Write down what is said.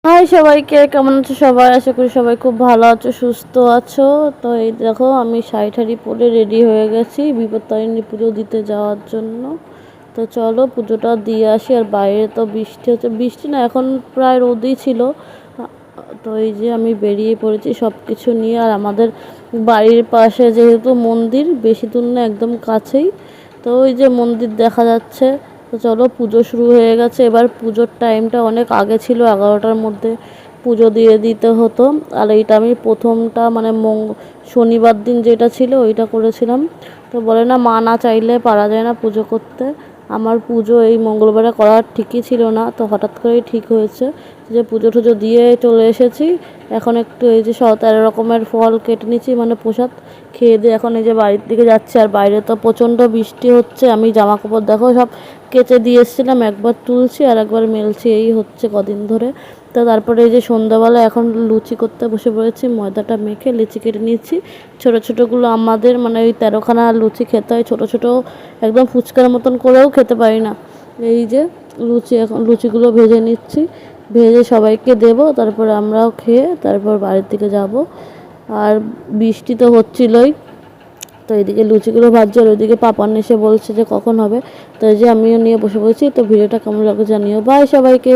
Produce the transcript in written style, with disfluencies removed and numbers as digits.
High সবাইকে, কেমন আছো সবাই? আশা করি সবাই খুব ভালো আছো, সুস্থ আছো। তো এই দেখো আমি শাড়ি ঠাড়ি পরে রেডি হয়ে গেছি বিপত্তারিণী পুজো দিতে যাওয়ার জন্য। তো চলো পুজোটা দিয়ে আসি। আর বাইরে তো বৃষ্টি হচ্ছে, বৃষ্টি না এখন প্রায় রোদই ছিল। তো এই যে আমি বেরিয়ে পড়েছি সব কিছু নিয়ে। আর আমাদের বাড়ির পাশে যেহেতু মন্দির, বেশি দূর না, একদম কাছেই। তো ওই যে মন্দির দেখা যাচ্ছে। তো চলো পুজো শুরু হয়ে গেছে। এবার পুজোর টাইমটা অনেক আগে ছিল, 11টার মধ্যে পুজো দিয়ে দিতে হতো। আর এইটা আমি প্রথমটা মানে শনিবার দিন যেটা ছিল ওইটা করেছিলাম। তো বলে না, মা না চাইলে পারা যায় না পুজো করতে। আমার পুজো এই মঙ্গলবারে করার ঠিকই ছিল না, তো হঠাৎ করেই ঠিক হয়েছে যে পুজো টুজো দিয়ে চলে এসেছি। এখন একটু এই যে 13 রকমের ফল কেটে নিচ্ছি, মানে প্রসাদ খেয়ে দিয়ে এখন এই যে বাড়ির দিকে যাচ্ছি। আর বাইরে তো প্রচণ্ড বৃষ্টি হচ্ছে। আমি জামা কাপড় দেখো সব কেচে দিয়ে এসেছিলাম, একবার তুলছি আর একবার মেলছি, এই হচ্ছে কদিন ধরে। তো তারপরে এই যে সন্ধ্যাবেলা এখন লুচি করতে বসে পড়েছি। ময়দাটা মেখে লিচি কেটে নিচ্ছি। ছোটো ছোটোগুলো আমাদের মানে ওই 13খানা লুচি খেতে হয়, ছোটো ছোটো একদম ফুচকার মতন করেও খেতে পারি না। এই যে এখন লুচিগুলো ভেজে নিচ্ছি, ভেজে সবাইকে দেব, তারপরে আমরাও খেয়ে তারপর বাড়ির দিকে যাব। আর বৃষ্টি তো হচ্ছিলই। তো এইদিকে লুচিগুলো ভাজছে আর ওইদিকে পাপান এসে বলছে যে কখন হবে। তো এই যে আমিও নিয়ে বসে পড়েছি। তো ভিডিওটা কেমন লাগে জানিও। বাই সবাইকে।